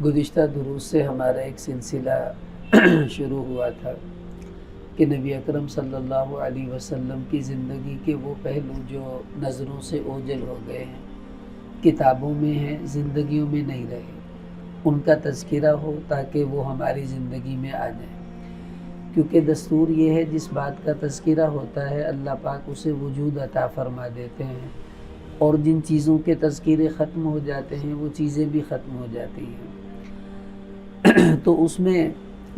گزشتہ دروس سے ہمارا ایک سلسلہ شروع ہوا تھا کہ نبی اکرم صلی اللہ علیہ وسلم کی زندگی کے وہ پہلو جو نظروں سے اوجھل ہو گئے ہیں، کتابوں میں ہیں، زندگیوں میں نہیں رہے، ان کا تذکرہ ہو تاکہ وہ ہماری زندگی میں آ جائیں، کیونکہ دستور یہ ہے جس بات کا تذکرہ ہوتا ہے اللہ پاک اسے وجود عطا فرما دیتے ہیں، اور جن چیزوں کے تذکرے ختم ہو جاتے ہیں وہ چیزیں بھی ختم ہو جاتی ہیں۔ تو اس میں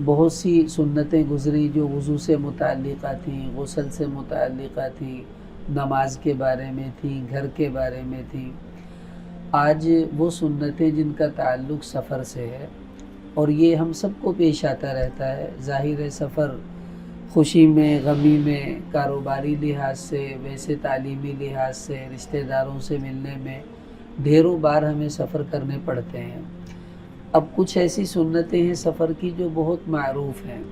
بہت سی سنتیں گزری جو وضو سے متعلقہ تھیں، غسل سے متعلقہ تھیں، نماز کے بارے میں تھیں، گھر کے بارے میں تھیں۔ آج وہ سنتیں جن کا تعلق سفر سے ہے، اور یہ ہم سب کو پیش آتا رہتا ہے، ظاہر ہے سفر خوشی میں، غمی میں، کاروباری لحاظ سے، ویسے تعلیمی لحاظ سے، رشتہ داروں سے ملنے میں ڈھیروں بار ہمیں سفر کرنے پڑتے ہیں۔ اب کچھ ایسی سنتیں ہیں سفر کی جو بہت معروف ہیں،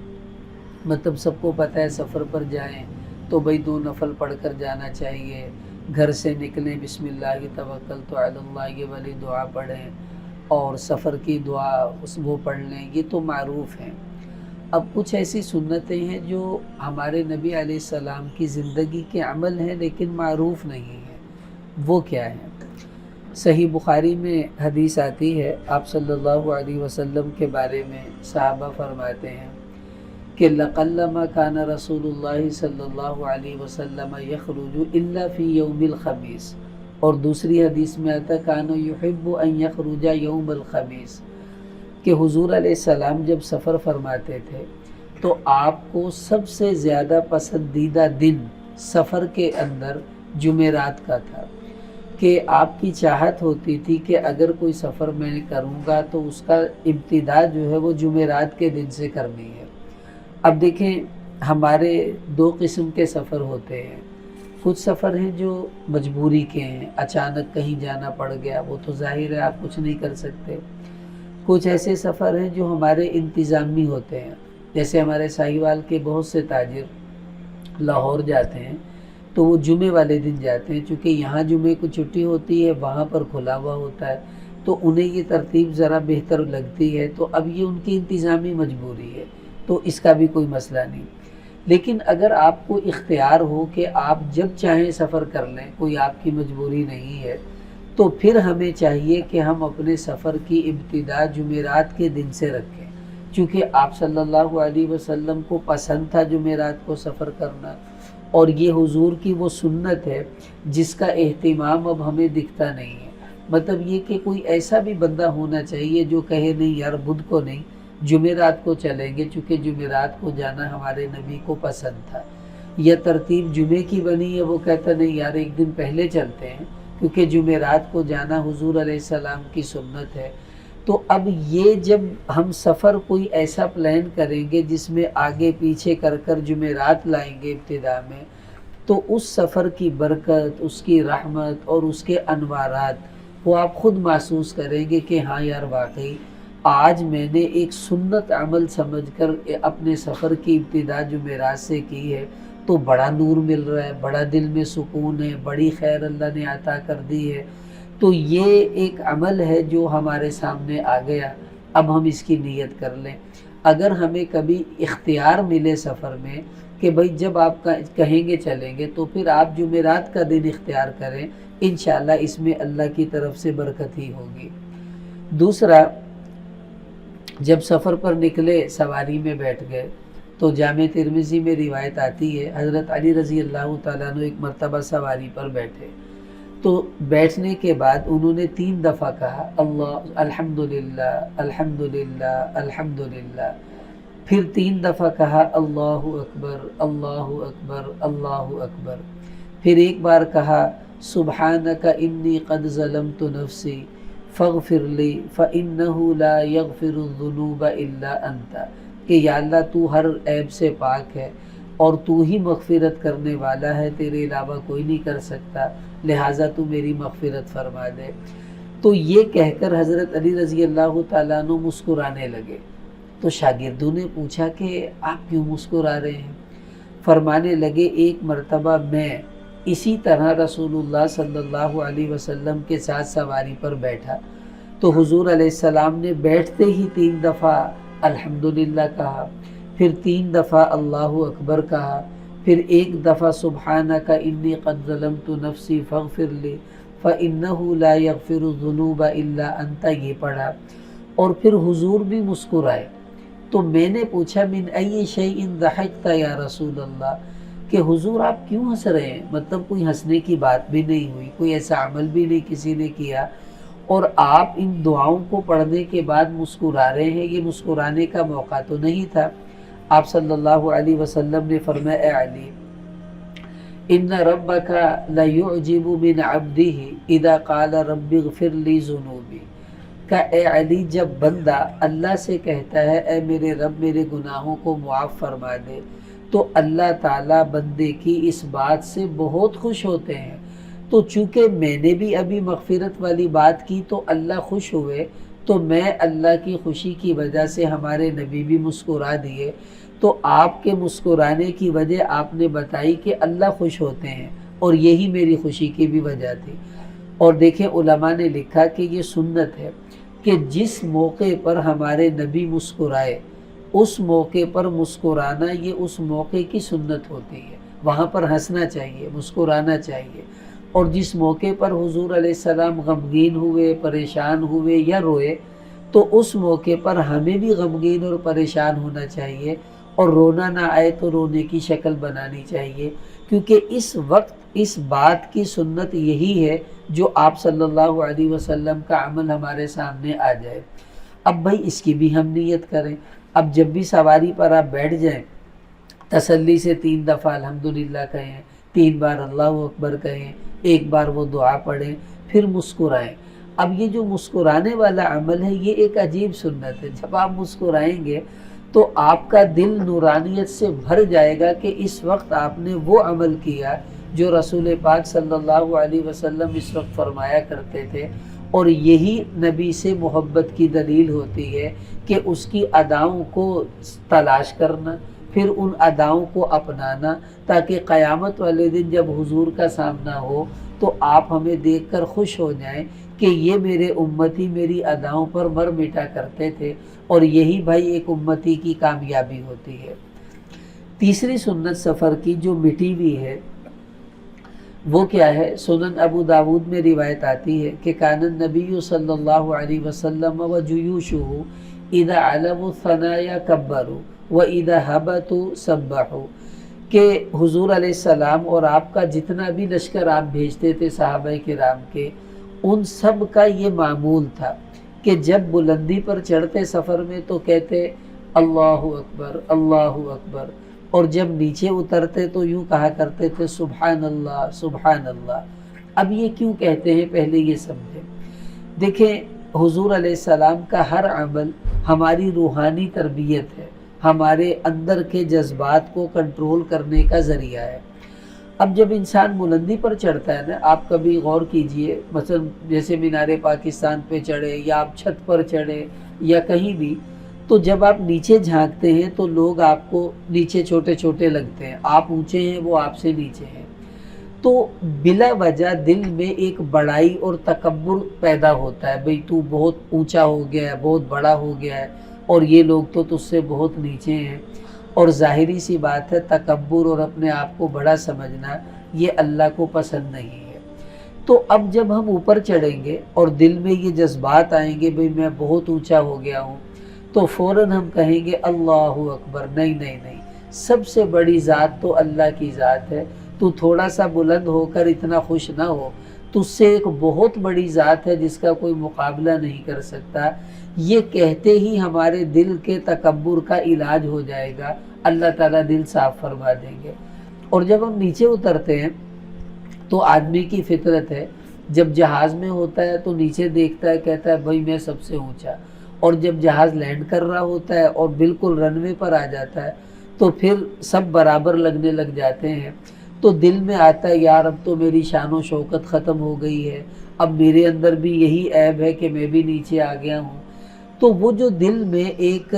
مطلب سب کو پتہ ہے سفر پر جائیں تو بھئی 2 نفل پڑھ کر جانا چاہیے، گھر سے نکلیں بسم اللہ توکلت علی اللہ یہ والی دعا پڑھیں، اور سفر کی دعا وہ پڑھ لیں، یہ تو معروف ہیں۔ اب کچھ ایسی سنتیں ہیں جو ہمارے نبی علیہ السلام کی زندگی کے عمل ہیں لیکن معروف نہیں ہیں، وہ کیا ہیں؟ صحیح بخاری میں حدیث آتی ہے، آپ صلی اللہ علیہ وسلم کے بارے میں صحابہ فرماتے ہیں کہ لَقَلَّمَا كَانَ رسول اللہ صلی اللہ علیہ وسلم يخرج الا فی یوم الخمیس، اور دوسری حدیث میں آتا كَانَ يُحِبُّ أَن يَخْرُجَ يَوْمَ الخمیس، کہ حضور علیہ السلام جب سفر فرماتے تھے تو آپ کو سب سے زیادہ پسندیدہ دن سفر کے اندر جمعرات کا تھا، کہ آپ کی چاہت ہوتی تھی کہ اگر کوئی سفر میں کروں گا تو اس کا ابتدا جو ہے وہ جمعرات کے دن سے کرنی ہے۔ اب دیکھیں ہمارے 2 قسم کے سفر ہوتے ہیں، کچھ سفر ہیں جو مجبوری کے ہیں، اچانک کہیں جانا پڑ گیا، وہ تو ظاہر ہے آپ کچھ نہیں کر سکتے۔ کچھ ایسے سفر ہیں جو ہمارے انتظامی ہوتے ہیں، جیسے ہمارے ساہیوال کے بہت سے تاجر لاہور جاتے ہیں تو وہ جمعے والے دن جاتے ہیں، چونکہ یہاں جمعے کو چھٹی ہوتی ہے، وہاں پر کھلا ہوا ہوتا ہے، تو انہیں یہ ترتیب ذرا بہتر لگتی ہے، تو اب یہ ان کی انتظامی مجبوری ہے، تو اس کا بھی کوئی مسئلہ نہیں۔ لیکن اگر آپ کو اختیار ہو کہ آپ جب چاہیں سفر کر لیں، کوئی آپ کی مجبوری نہیں ہے، تو پھر ہمیں چاہیے کہ ہم اپنے سفر کی ابتدا جمعرات کے دن سے رکھیں، چونکہ آپ صلی اللہ علیہ وسلم کو پسند تھا جمعرات کو سفر کرنا، اور یہ حضور کی وہ سنت ہے جس کا اہتمام اب ہمیں دکھتا نہیں ہے۔ مطلب یہ کہ کوئی ایسا بھی بندہ ہونا چاہیے جو کہے نہیں یار بدھ کو نہیں، جمعرات کو چلیں گے، چونکہ جمعرات کو جانا ہمارے نبی کو پسند تھا، یا ترتیب جمعے کی بنی ہے وہ کہتا نہیں یار ایک دن پہلے چلتے ہیں کیونکہ جمعرات کو جانا حضور علیہ السلام کی سنت ہے۔ تو اب یہ جب ہم سفر کوئی ایسا پلان کریں گے جس میں آگے پیچھے کر کر جمعرات لائیں گے ابتدا میں، تو اس سفر کی برکت، اس کی رحمت اور اس کے انوارات وہ آپ خود محسوس کریں گے کہ ہاں یار واقعی آج میں نے ایک سنت عمل سمجھ کر اپنے سفر کی ابتدا جمعرات سے کی ہے، تو بڑا نور مل رہا ہے، بڑا دل میں سکون ہے، بڑی خیر اللہ نے عطا کر دی ہے۔ تو یہ ایک عمل ہے جو ہمارے سامنے آ گیا، اب ہم اس کی نیت کر لیں۔ اگر ہمیں کبھی اختیار ملے سفر میں کہ بھئی جب آپ کہیں گے چلیں گے، تو پھر آپ جمعرات کا دن اختیار کریں، انشاءاللہ اس میں اللہ کی طرف سے برکت ہی ہوگی۔ دوسرا، جب سفر پر نکلے سواری میں بیٹھ گئے تو جامع ترمذی میں روایت آتی ہے حضرت علی رضی اللہ تعالیٰ عنہ ایک مرتبہ سواری پر بیٹھے، تو بیٹھنے کے بعد انہوں نے 3 دفعہ کہا اللہ الحمدللہ الحمدللہ الحمدللہ، پھر 3 دفعہ کہا اللہ اکبر اللہ اکبر اللہ اکبر، پھر ایک بار کہا سبحانک انی قد ظلمت نفسی فاغفر لی فإنہ لا یغفر الذنوب الا انت، کہ یا اللہ تو ہر عیب سے پاک ہے اور تو ہی مغفرت کرنے والا ہے، تیرے علاوہ کوئی نہیں کر سکتا، لہٰذا تو میری مغفرت فرما دے۔ تو یہ کہہ کر حضرت علی رضی اللہ تعالیٰ عنہ مسکرانے لگے، تو شاگردوں نے پوچھا کہ آپ کیوں مسکرا رہے ہیں؟ فرمانے لگے ایک مرتبہ میں اسی طرح رسول اللہ صلی اللہ علیہ وسلم کے ساتھ سواری پر بیٹھا تو حضور علیہ السلام نے بیٹھتے ہی 3 دفعہ الحمدللہ کہا، پھر 3 دفعہ اللہ اکبر کہا، پھر 1 دفعہ سبحانک انی قد ظلمت نفسی فاغفر لی فإنہ لا یغفر الذنوب الا انت یہ پڑھا، اور پھر حضور بھی مسکرائے۔ تو میں نے پوچھا من ای شیء ضحکت یا رسول اللہ، کہ حضور آپ کیوں ہنس رہے ہیں؟ مطلب کوئی ہنسنے کی بات بھی نہیں ہوئی، کوئی ایسا عمل بھی نہیں کسی نے کیا، اور آپ ان دعاؤں کو پڑھنے کے بعد مسکرا رہے ہیں، یہ مسکرانے کا موقع تو نہیں تھا۔ آپ صلی اللہ علیہ وسلم نے فرمایا اے علی ان ربک لیعجب من عبدہ اذا قال رب اغفر لی ذنوبی، کہ اے علی جب بندہ اللہ سے کہتا ہے اے میرے رب میرے گناہوں کو معاف فرما دے، تو اللہ تعالیٰ بندے کی اس بات سے بہت خوش ہوتے ہیں۔ تو چونکہ میں نے بھی ابھی مغفرت والی بات کی تو اللہ خوش ہوئے، تو میں اللہ کی خوشی کی وجہ سے ہمارے نبی بھی مسکرا دیے، تو آپ کے مسکرانے کی وجہ آپ نے بتائی کہ اللہ خوش ہوتے ہیں، اور یہی میری خوشی کی بھی وجہ تھی۔ اور دیکھیں علماء نے لکھا کہ یہ سنت ہے کہ جس موقع پر ہمارے نبی مسکرائے اس موقع پر مسکرانا یہ اس موقع کی سنت ہوتی ہے، وہاں پر ہنسنا چاہیے، مسکرانا چاہیے۔ اور جس موقع پر حضور علیہ السلام غمگین ہوئے، پریشان ہوئے یا روئے، تو اس موقع پر ہمیں بھی غمگین اور پریشان ہونا چاہیے، اور رونا نہ آئے تو رونے کی شکل بنانی چاہیے، کیونکہ اس وقت اس بات کی سنت یہی ہے جو آپ صلی اللہ علیہ وسلم کا عمل ہمارے سامنے آ جائے۔ اب بھائی اس کی بھی ہم نیت کریں۔ اب جب بھی سواری پر آپ بیٹھ جائیں تسلی سے 3 دفعہ الحمدللہ کہیں، 3 بار اللہ اکبر کہیں، 1 بار وہ دعا پڑھیں، پھر مسکرائیں۔ اب یہ جو مسکرانے والا عمل ہے یہ ایک عجیب سنت ہے۔ جب آپ مسکرائیں گے تو آپ کا دل نورانیت سے بھر جائے گا کہ اس وقت آپ نے وہ عمل کیا جو رسول پاک صلی اللہ علیہ وسلم اس وقت فرمایا کرتے تھے، اور یہی نبی سے محبت کی دلیل ہوتی ہے کہ اس کی اداؤں کو تلاش کرنا، پھر ان اداؤں کو اپنانا، تاکہ قیامت والے دن جب حضور کا سامنا ہو تو آپ ہمیں دیکھ کر خوش ہو جائیں کہ یہ میرے امتی میری اداؤں پر مر مٹا کرتے تھے، اور یہی بھائی ایک امتی کی کامیابی ہوتی ہے۔ تیسری سنت سفر کی جو مٹی ہوئی ہے وہ کیا ہے؟ سنن ابو داود میں روایت آتی ہے کہ کان النبی صلی اللہ علیہ وسلم وجیوشہ اذا علوا الثنایا کبروا واذا ہبطوا سبحوا، کہ حضور علیہ السلام اور آپ کا جتنا بھی لشکر آپ بھیجتے تھے صحابہ کرام کے، ان سب کا یہ معمول تھا کہ جب بلندی پر چڑھتے سفر میں تو کہتے اللہ اکبر اللہ اکبر، اور جب نیچے اترتے تو یوں کہا کرتے تھے سبحان اللہ سبحان اللہ۔ اب یہ کیوں کہتے ہیں پہلے یہ سمجھیں۔ دیکھیں حضور علیہ السلام کا ہر عمل ہماری روحانی تربیت ہے، ہمارے اندر کے جذبات کو کنٹرول کرنے کا ذریعہ ہے۔ اب جب انسان بلندی پر چڑھتا ہے نا، آپ کبھی غور کیجئے، مثلا جیسے مینار پاکستان پہ چڑھے یا آپ چھت پر چڑھے یا کہیں بھی، تو جب آپ نیچے جھانکتے ہیں تو لوگ آپ کو نیچے چھوٹے چھوٹے لگتے ہیں، آپ اونچے ہیں وہ آپ سے نیچے ہیں، تو بلا وجہ دل میں ایک بڑائی اور تکبر پیدا ہوتا ہے، بھئی تو بہت اونچا ہو گیا ہے، بہت بڑا ہو گیا ہے، اور یہ لوگ تو تجھ سے بہت نیچے ہیں۔ اور ظاہری سی بات ہے تکبر اور اپنے آپ کو بڑا سمجھنا یہ اللہ کو پسند نہیں ہے۔ تو اب جب ہم اوپر چڑھیں گے اور دل میں یہ جذبات آئیں گے بھئی میں بہت اونچا ہو گیا ہوں، تو فوراً ہم کہیں گے اللہ اکبر، نہیں نہیں نہیں، سب سے بڑی ذات تو اللہ کی ذات ہے، تو تھوڑا سا بلند ہو کر اتنا خوش نہ ہو، تجھ سے ایک بہت بڑی ذات ہے جس کا کوئی مقابلہ نہیں کر سکتا۔ یہ کہتے ہی ہمارے دل کے تکبر کا علاج ہو جائے گا، اللہ تعالیٰ دل صاف فرما دیں گے۔ اور جب ہم نیچے اترتے ہیں تو آدمی کی فطرت ہے، جب جہاز میں ہوتا ہے تو نیچے دیکھتا ہے، کہتا ہے بھائی میں سب سے اونچا، اور جب جہاز لینڈ کر رہا ہوتا ہے اور بالکل رن وے پر آ جاتا ہے تو پھر سب برابر لگنے لگ جاتے ہیں، تو دل میں آتا ہے یار اب تو میری شان و شوکت ختم ہو گئی ہے، اب میرے اندر بھی یہی عیب ہے کہ میں بھی نیچے آ گیا ہوں۔ تو وہ جو دل میں ایک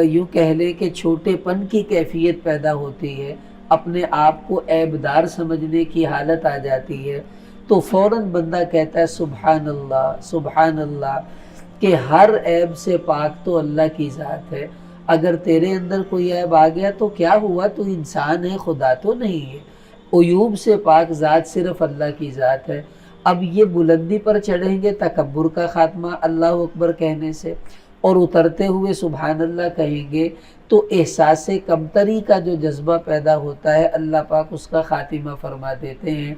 یوں کہہ لے کہ چھوٹے پن کی کیفیت پیدا ہوتی ہے، اپنے آپ کو عیبدار سمجھنے کی حالت آ جاتی ہے تو فوراً بندہ کہتا ہے سبحان اللہ کہ ہر عیب سے پاک تو اللہ کی ذات ہے۔ اگر تیرے اندر کوئی عیب آ گیا تو کیا ہوا، تو انسان ہے، خدا تو نہیں ہے۔ عیوب سے پاک ذات صرف اللہ کی ذات ہے۔ اب یہ بلندی پر چڑھیں گے تکبر کا خاتمہ اللہ اکبر کہنے سے، اور اترتے ہوئے سبحان اللہ کہیں گے تو احساس کمتری کا جو جذبہ پیدا ہوتا ہے اللہ پاک اس کا خاتمہ فرما دیتے ہیں۔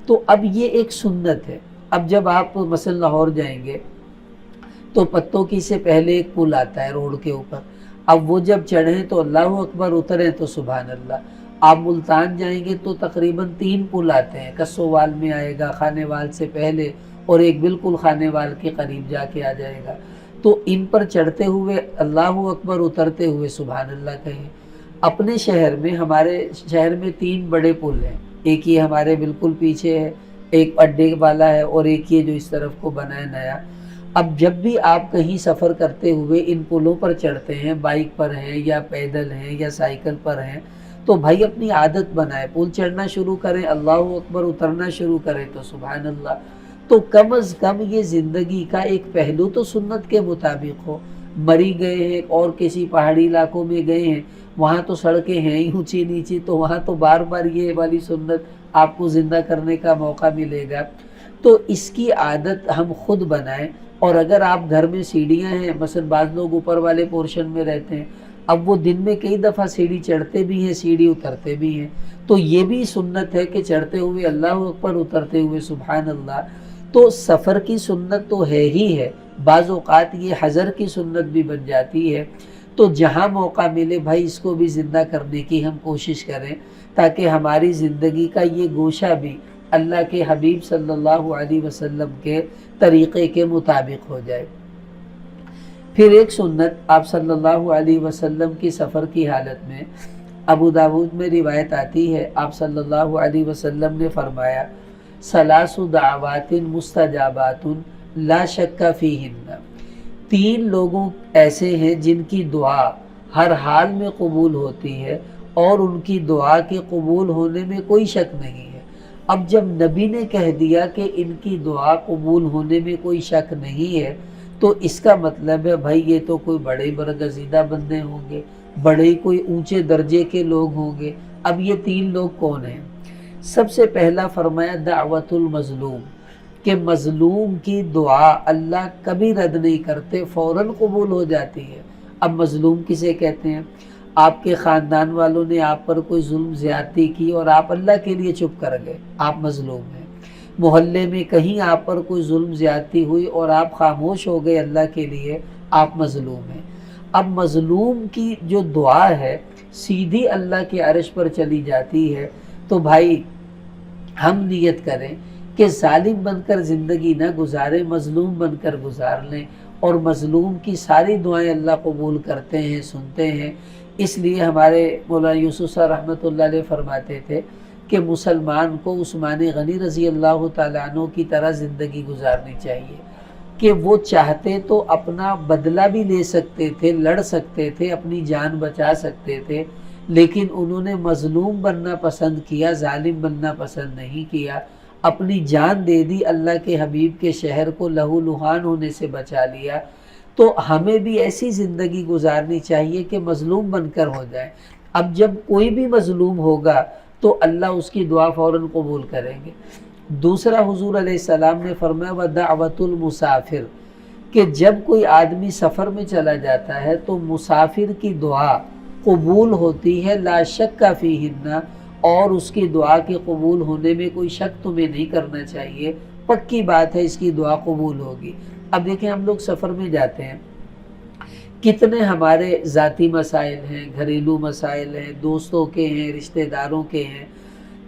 تو اب یہ ایک سنت ہے۔ اب جب آپ مثلا لاہور جائیں گے تو پتوں کی سے پہلے ایک پل آتا ہے روڈ کے اوپر، اب وہ جب چڑھیں تو اللہ اکبر، اتریں تو سبحان اللہ۔ آپ ملتان جائیں گے تو تقریباً 3 پل آتے ہیں، کسووال میں آئے گا خانے وال سے پہلے، اور ایک بالکل خانے وال کے قریب جا کے آ جائے گا۔ تو ان پر چڑھتے ہوئے اللہ اکبر، اترتے ہوئے سبحان اللہ کہیں۔ اپنے شہر میں، ہمارے شہر میں 3 بڑے پل ہیں، ایک یہ ہمارے بالکل پیچھے ہے، ایک اڈے والا ہے، اور ایک یہ جو اس طرف کو بنا ہے نیا۔ اب جب بھی آپ کہیں سفر کرتے ہوئے ان پلوں پر چڑھتے ہیں، بائک پر ہیں یا پیدل ہیں یا سائیکل پر ہیں، تو بھائی اپنی عادت بنائے، پل چڑھنا شروع کریں اللہ اکبر، اترنا شروع کریں تو سبحان اللہ۔ تو کم از کم یہ زندگی کا ایک پہلو تو سنت کے مطابق ہو۔ مری گئے ہیں اور کسی پہاڑی علاقوں میں گئے ہیں، وہاں تو سڑکیں ہیں ہی اونچی نیچی، تو وہاں تو بار بار یہ والی سنت آپ کو زندہ کرنے کا موقع ملے گا۔ تو اس کی عادت ہم خود بنائیں۔ اور اگر آپ گھر میں سیڑھیاں ہیں، مثلا بعض لوگ اوپر والے پورشن میں رہتے ہیں، اب وہ دن میں کئی دفعہ سیڑھی چڑھتے بھی ہیں، سیڑھی اترتے بھی ہیں، تو یہ بھی سنت ہے کہ چڑھتے ہوئے اللہ اکبر، اترتے ہوئے سبحان اللہ۔ تو سفر کی سنت تو ہے ہی ہے، بعض اوقات یہ حضر کی سنت بھی بن جاتی ہے۔ تو جہاں موقع ملے بھائی اس کو بھی زندہ کرنے کی ہم کوشش کریں، تاکہ ہماری زندگی کا یہ گوشہ بھی اللہ کے حبیب صلی اللہ علیہ وسلم کے طریقے کے مطابق ہو جائے۔ پھر ایک سنت آپ صلی اللہ علیہ وسلم کی سفر کی حالت میں، ابو داود میں روایت آتی ہے، آپ صلی اللہ علیہ وسلم نے فرمایا ثلاث دعوات مستجابات لا شک فیہن، 3 لوگوں ایسے ہیں جن کی دعا ہر حال میں قبول ہوتی ہے اور ان کی دعا کے قبول ہونے میں کوئی شک نہیں ہے۔ اب جب نبی نے کہہ دیا کہ ان کی دعا قبول ہونے میں کوئی شک نہیں ہے، تو اس کا مطلب ہے بھائی یہ تو کوئی بڑے برگزیدہ بندے ہوں گے، بڑے ہی کوئی اونچے درجے کے لوگ ہوں گے۔ اب یہ 3 لوگ کون ہیں؟ سب سے پہلا فرمایا دعوت المظلوم، کہ مظلوم کی دعا اللہ کبھی رد نہیں کرتے، فوراً قبول ہو جاتی ہے۔ اب مظلوم کسے کہتے ہیں؟ آپ کے خاندان والوں نے آپ پر کوئی ظلم زیادتی کی اور آپ اللہ کے لیے چپ کر گئے، آپ مظلوم ہیں۔ محلے میں کہیں آپ پر کوئی ظلم زیادتی ہوئی اور آپ خاموش ہو گئے اللہ کے لیے، آپ مظلوم ہیں۔ اب مظلوم کی جو دعا ہے سیدھی اللہ کے عرش پر چلی جاتی ہے۔ تو بھائی ہم نیت کریں کہ ظالم بن کر زندگی نہ گزاریں، مظلوم بن کر گزار لیں، اور مظلوم کی ساری دعائیں اللہ قبول کرتے ہیں، سنتے ہیں۔ اس لیے ہمارے مولانا یوسف صاحب رحمۃ اللہ علیہ فرماتے تھے کہ مسلمان کو عثمان غنی رضی اللہ تعالیٰ عنہ کی طرح زندگی گزارنی چاہیے، کہ وہ چاہتے تو اپنا بدلہ بھی لے سکتے تھے، لڑ سکتے تھے، اپنی جان بچا سکتے تھے، لیکن انہوں نے مظلوم بننا پسند کیا، ظالم بننا پسند نہیں کیا، اپنی جان دے دی، اللہ کے حبیب کے شہر کو لہو لہان ہونے سے بچا لیا۔ تو ہمیں بھی ایسی زندگی گزارنی چاہیے کہ مظلوم بن کر ہو جائے۔ اب جب کوئی بھی مظلوم ہوگا تو اللہ اس کی دعا فوراً قبول کریں گے۔ دوسرا حضور علیہ السلام نے فرمایا وَدَعْوَةُ الْمُسَافِرِ، کہ جب کوئی آدمی سفر میں چلا جاتا ہے تو مسافر کی دعا قبول ہوتی ہے، لا شک فیہن، اور اس کی دعا کے قبول ہونے میں کوئی شک تمہیں نہیں کرنا چاہیے، پکی بات ہے اس کی دعا قبول ہوگی۔ اب دیکھیں ہم لوگ سفر میں جاتے ہیں، کتنے ہمارے ذاتی مسائل ہیں، گھریلو مسائل ہیں، دوستوں کے ہیں، رشتہ داروں کے ہیں،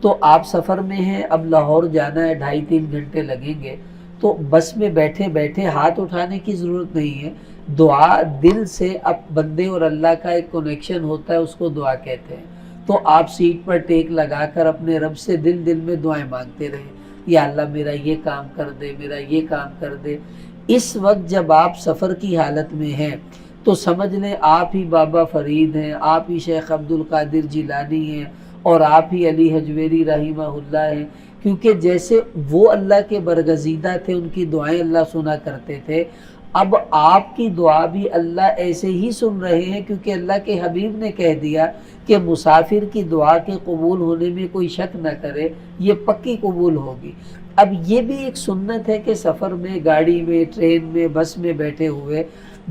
تو آپ سفر میں ہیں، اب لاہور جانا ہے، 2.5-3 گھنٹے لگیں گے، تو بس میں بیٹھے بیٹھے ہاتھ اٹھانے کی ضرورت نہیں ہے، دعا دل سے، اب بندے اور اللہ کا ایک کنیکشن ہوتا ہے، اس کو دعا کہتے ہیں۔ تو آپ سیٹ پر ٹیک لگا کر اپنے رب سے دل دل میں دعائیں مانگتے رہیں، یا اللہ میرا یہ کام کر دے، میرا یہ کام کر دے۔ اس وقت جب آپ سفر کی حالت میں ہیں تو سمجھ لیں آپ ہی بابا فرید ہیں، آپ ہی شیخ عبد القادر جیلانی ہیں، اور آپ ہی علی حجویری رحمہ ہیں، کیونکہ جیسے وہ اللہ کے برگزیدہ تھے، ان کی دعائیں اللہ سنا کرتے تھے، اب آپ کی دعا بھی اللہ ایسے ہی سن رہے ہیں، کیونکہ اللہ کے حبیب نے کہہ دیا کہ مسافر کی دعا کے قبول ہونے میں کوئی شک نہ کرے، یہ پکی قبول ہوگی۔ اب یہ بھی ایک سنت ہے کہ سفر میں، گاڑی میں، ٹرین میں، بس میں بیٹھے ہوئے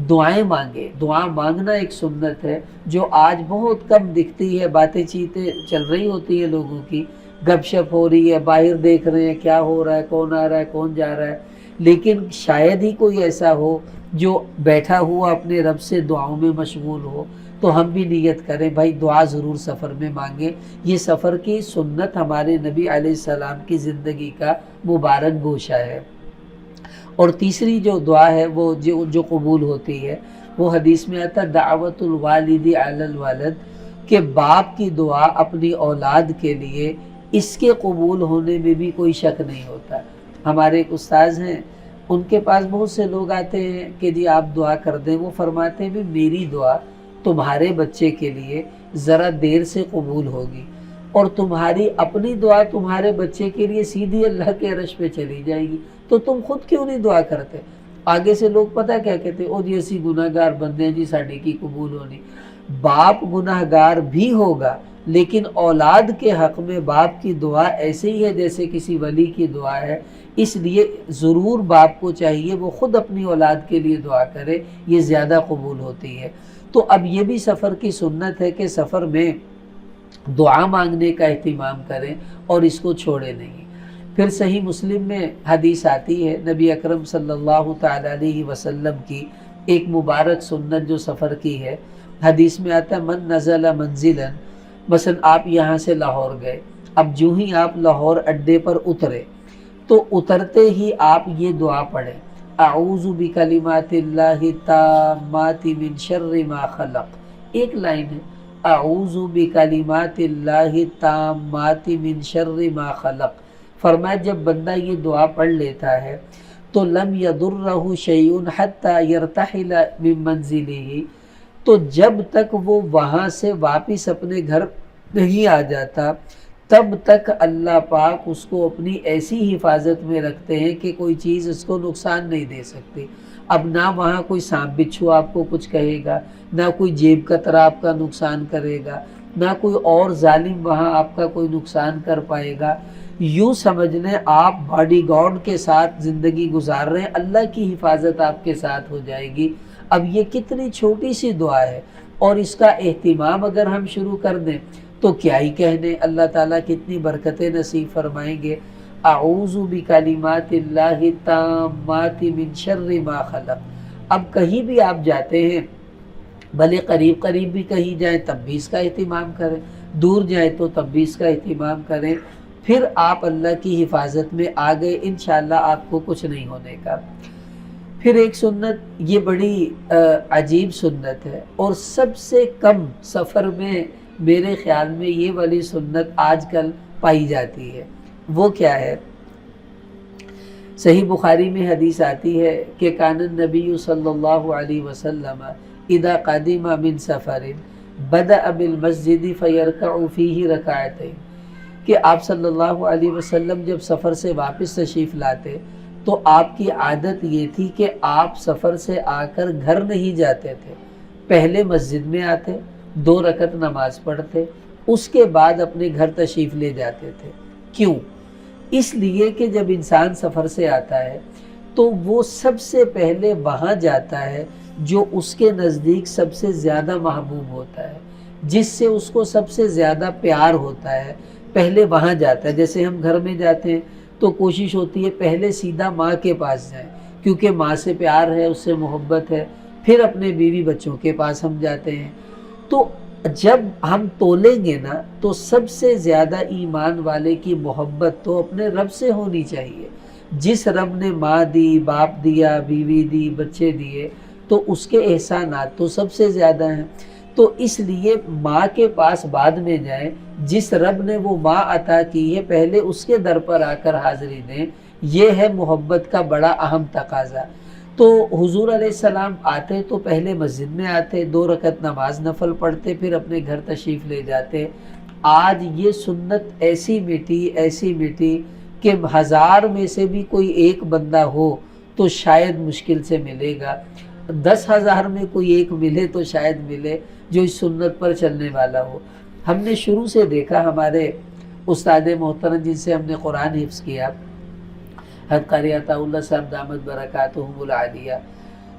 دعائیں مانگے۔ دعا مانگنا ایک سنت ہے جو آج بہت کم دکھتی ہے، باتیں چیتیں چل رہی ہوتی ہیں لوگوں کی، گپ شپ ہو رہی ہے، باہر دیکھ رہے ہیں کیا ہو رہا ہے، کون آ رہا ہے، کون جا رہا ہے، لیکن شاید ہی کوئی ایسا ہو جو بیٹھا ہوا اپنے رب سے دعاؤں میں مشغول ہو۔ تو ہم بھی نیت کریں بھائی دعا ضرور سفر میں مانگیں، یہ سفر کی سنت ہمارے نبی علیہ السلام کی زندگی کا مبارک گوشہ ہے۔ اور تیسری جو دعا ہے وہ جو قبول ہوتی ہے، وہ حدیث میں آتا دعوت الوالد علی الولد، کہ باپ کی دعا اپنی اولاد کے لیے، اس کے قبول ہونے میں بھی کوئی شک نہیں ہوتا۔ ہمارے ایک استاذ ہیں، ان کے پاس بہت سے لوگ آتے ہیں کہ جی آپ دعا کر دیں، وہ فرماتے ہیں بھی میری دعا تمہارے بچے کے لیے ذرا دیر سے قبول ہوگی، اور تمہاری اپنی دعا تمہارے بچے کے لیے سیدھی اللہ کے عرش پہ چلی جائے گی، تو تم خود کیوں نہیں دعا کرتے؟ آگے سے لوگ پتہ کیا کہتے ہیں، او جی اسی گناہ گار بندے ہیں جی، ساڈی کی قبول ہونی۔ باپ گناہ گار بھی ہوگا، لیکن اولاد کے حق میں باپ کی دعا ایسے ہی ہے جیسے کسی ولی کی دعا ہے، اس لیے ضرور باپ کو چاہیے وہ خود اپنی اولاد کے لیے دعا کرے، یہ زیادہ قبول ہوتی ہے۔ تو اب یہ بھی سفر کی سنت ہے کہ سفر میں دعا مانگنے کا اہتمام کریں اور اس کو چھوڑے نہیں۔ پھر صحیح مسلم میں حدیث آتی ہے نبی اکرم صلی اللہ تعالی علیہ وسلم کی ایک مبارک سنت جو سفر کی ہے۔ حدیث میں آتا ہے من نزل منزلا، مثلا آپ یہاں سے لاہور گئے، اب جو ہی آپ لاہور اڈے پر اترے تو اترتے ہی آپ یہ دعا پڑھیں، اعوذ بکلمات اللہ التامات من شر ما خلق۔ ایک لائن ہے، اعوذ بکلمات اللہ التامات من شر ما خلق۔ فرمایا جب بندہ یہ دعا پڑھ لیتا ہے تو لم یضرہ شیء حتی یرتحل من منزلہ، تو جب تک وہ وہاں سے واپس اپنے گھر نہیں آ جاتا تب تک اللہ پاک اس کو اپنی ایسی حفاظت میں رکھتے ہیں کہ کوئی چیز اس کو نقصان نہیں دے سکتی۔ اب نہ وہاں کوئی سانپ بچھو آپ کو کچھ کہے گا، نہ کوئی جیب کترا آپ کا نقصان کرے گا، نہ کوئی اور ظالم وہاں آپ کا کوئی نقصان کر پائے گا۔ یوں سمجھ لیں آپ باڈی گارڈ کے ساتھ زندگی گزار رہے ہیں، اللہ کی حفاظت آپ کے ساتھ ہو جائے گی۔ اب یہ کتنی چھوٹی سی دعا ہے، اور اس کا اہتمام اگر ہم شروع کر دیں تو کیا ہی کہنے، اللہ تعالیٰ کتنی برکتیں نصیب فرمائیں گے۔ اعوذ بکلمات اللہ التامات من شر ما خلق۔ اب کہیں بھی آپ جاتے ہیں، بھلے قریب قریب بھی کہیں جائیں تب بھی اس کا اہتمام کریں، دور جائیں تو تب بھی اس کا اہتمام کریں، پھر آپ اللہ کی حفاظت میں آ گئے، انشاءاللہ آپ کو کچھ نہیں ہونے کا۔ پھر ایک سنت، یہ بڑی عجیب سنت ہے اور سب سے کم سفر میں میرے خیال میں یہ والی سنت آج کل پائی جاتی ہے۔ وہ کیا ہے؟ صحیح بخاری میں حدیث آتی ہے کہ کان النبی صلی اللہ علیہ وسلم اذا قدم من سفر بدأ بالمسجد فیرکع فیہ رکعتین، کہ آپ صلی اللہ علیہ وسلم جب سفر سے واپس تشریف لاتے تو آپ کی عادت یہ تھی کہ آپ سفر سے آ کر گھر نہیں جاتے تھے، پہلے مسجد میں آتے، 2 رکعت نماز پڑھتے، اس کے بعد اپنے گھر تشریف لے جاتے تھے۔ کیوں؟ اس لیے کہ جب انسان سفر سے آتا ہے تو وہ سب سے پہلے وہاں جاتا ہے جو اس کے نزدیک سب سے زیادہ محبوب ہوتا ہے، جس سے اس کو سب سے زیادہ پیار ہوتا ہے، پہلے وہاں جاتا ہے۔ جیسے ہم گھر میں جاتے ہیں تو کوشش ہوتی ہے پہلے سیدھا ماں کے پاس جائیں، کیونکہ ماں سے پیار ہے، اس سے محبت ہے، پھر اپنے بیوی بچوں کے پاس ہم جاتے ہیں۔ تو جب ہم تولیں گے نا تو سب سے زیادہ ایمان والے کی محبت تو اپنے رب سے ہونی چاہیے۔ جس رب نے ماں دی، باپ دیا، بیوی دی، بچے دیے، تو اس کے احسانات تو سب سے زیادہ ہیں۔ تو اس لیے ماں کے پاس بعد میں جائیں، جس رب نے وہ ماں عطا کی ہے پہلے اس کے در پر آ کر حاضری دیں، یہ ہے محبت کا بڑا اہم تقاضا۔ تو حضور علیہ السلام آتے تو پہلے مسجد میں آتے، 2 رکعت نماز نفل پڑھتے، پھر اپنے گھر تشریف لے جاتے۔ آج یہ سنت ایسی مٹی کہ 1000 میں سے بھی کوئی ایک بندہ ہو تو شاید مشکل سے ملے گا، 10,000 میں کوئی ایک ملے تو شاید ملے جو اس سنت پر چلنے والا ہو۔ ہم نے شروع سے دیکھا، ہمارے استاد محترم جن سے ہم نے قرآن حفظ کیا، حضرت قاری عطا اللہ صاحب دامت برکاتہم العالیہ،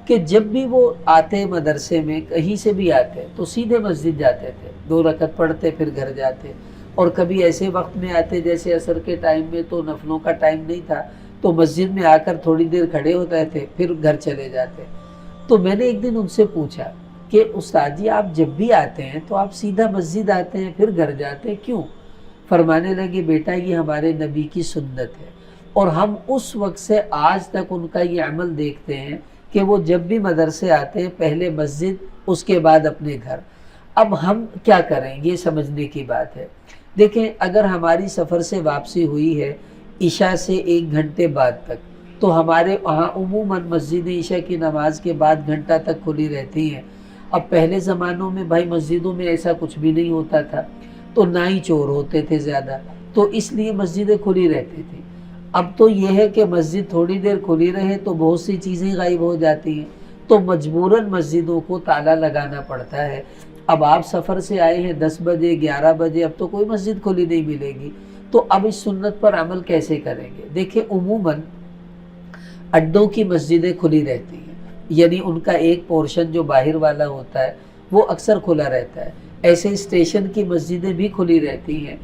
کہ جب بھی وہ آتے مدرسے میں، کہیں سے بھی آتے تو سیدھے مسجد جاتے تھے، 2 رکعت پڑھتے پھر گھر جاتے، اور کبھی ایسے وقت میں آتے جیسے عصر کے ٹائم میں تو نفلوں کا ٹائم نہیں تھا، تو مسجد میں آ کر تھوڑی دیر کھڑے ہوتے تھے پھر گھر چلے جاتے۔ تو میں نے ایک دن ان سے پوچھا کہ استاد جی آپ جب بھی آتے ہیں تو آپ سیدھا مسجد آتے ہیں پھر گھر جاتے ہیں، کیوں؟ فرمانے لگے بیٹا یہ ہمارے نبی کی سنت ہے، اور ہم اس وقت سے آج تک ان کا یہ عمل دیکھتے ہیں کہ وہ جب بھی مدرسے آتے ہیں پہلے مسجد اس کے بعد اپنے گھر۔ اب ہم کیا کریں یہ سمجھنے کی بات ہے۔ دیکھیں اگر ہماری سفر سے واپسی ہوئی ہے عشاء سے 1 گھنٹے بعد تک، تو ہمارے وہاں عموماً مسجد عشاء کی نماز کے بعد گھنٹہ تک کھلی رہتی ہیں۔ اب پہلے زمانوں میں بھائی مسجدوں میں ایسا کچھ بھی نہیں ہوتا تھا، تو نہ ہی چور ہوتے تھے زیادہ، تو اس لیے مسجدیں کھلی رہتی تھیں۔ اب تو یہ ہے کہ مسجد تھوڑی دیر کھلی رہے تو بہت سی چیزیں غائب ہو جاتی ہیں، تو مجبوراً مسجدوں کو تالا لگانا پڑتا ہے۔ اب آپ سفر سے آئے ہیں 10 بجے 11 بجے، اب تو کوئی مسجد کھلی نہیں ملے گی، تو اب اس سنت پر عمل کیسے کریں گے؟ دیکھیں عموماً اڈوں کی مسجدیں کھلی رہتی ہیں، یعنی ان کا ایک پورشن جو باہر والا ہوتا ہے وہ اکثر کھلا رہتا ہے، ایسے اسٹیشن کی مسجدیں بھی کھلی رہتی ہیں۔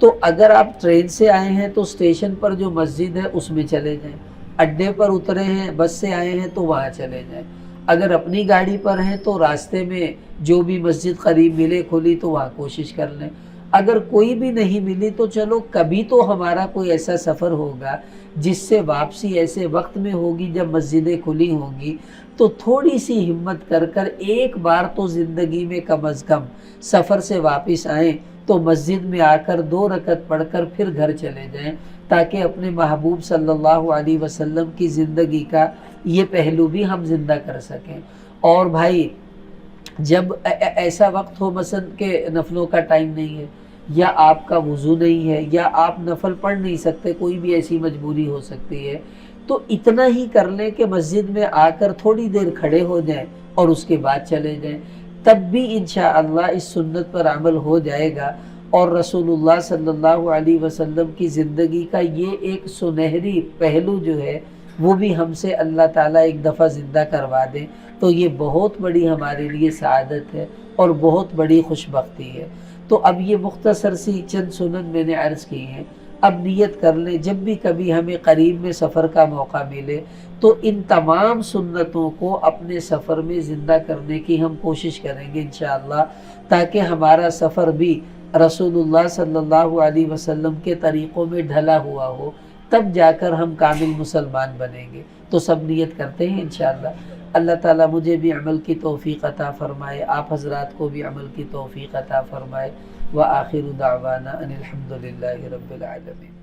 تو اگر آپ ٹرین سے آئے ہیں تو اسٹیشن پر جو مسجد ہے اس میں چلے جائیں، اڈے پر اترے ہیں بس سے آئے ہیں تو وہاں چلے جائیں، اگر اپنی گاڑی پر ہیں تو راستے میں جو بھی مسجد قریب ملے کھلی تو وہاں کوشش کر لیں، اگر کوئی بھی نہیں ملی تو چلو کبھی تو ہمارا کوئی ایسا سفر ہوگا جس سے واپسی ایسے وقت میں ہوگی جب مسجدیں کھلی ہوں گی، تو تھوڑی سی ہمت کر کر ایک بار تو زندگی میں کم از کم سفر سے واپس آئیں تو مسجد میں آ کر 2 رکعت پڑھ کر پھر گھر چلے جائیں، تاکہ اپنے محبوب صلی اللہ علیہ وسلم کی زندگی کا یہ پہلو بھی ہم زندہ کر سکیں۔ اور بھائی جب ایسا وقت ہو مثلا کہ نفلوں کا ٹائم نہیں ہے، یا آپ کا وضو نہیں ہے، یا آپ نفل پڑھ نہیں سکتے، کوئی بھی ایسی مجبوری ہو سکتی ہے، تو اتنا ہی کر لیں کہ مسجد میں آ کر تھوڑی دیر کھڑے ہو جائیں اور اس کے بعد چلے جائیں، تب بھی انشاءاللہ اس سنت پر عمل ہو جائے گا، اور رسول اللہ صلی اللہ علیہ وسلم کی زندگی کا یہ ایک سنہری پہلو جو ہے وہ بھی ہم سے اللہ تعالیٰ ایک دفعہ زندہ کروا دیں تو یہ بہت بڑی ہمارے لیے سعادت ہے اور بہت بڑی خوش بختی ہے۔ تو اب یہ مختصر سی چند سنن میں نے عرض کی ہیں، اب نیت کر لیں جب بھی کبھی ہمیں قریب میں سفر کا موقع ملے تو ان تمام سنتوں کو اپنے سفر میں زندہ کرنے کی ہم کوشش کریں گے انشاءاللہ، تاکہ ہمارا سفر بھی رسول اللہ صلی اللہ علیہ وسلم کے طریقوں میں ڈھلا ہوا ہو، تب جا کر ہم کامل مسلمان بنیں گے۔ تو سب نیت کرتے ہیں انشاءاللہ۔ اللہ تعالیٰ مجھے بھی عمل کی توفیق عطا فرمائے، آپ حضرات کو بھی عمل کی توفیق عطا فرمائے۔ وآخر دعوانا ان الحمد للہ رب العالمین۔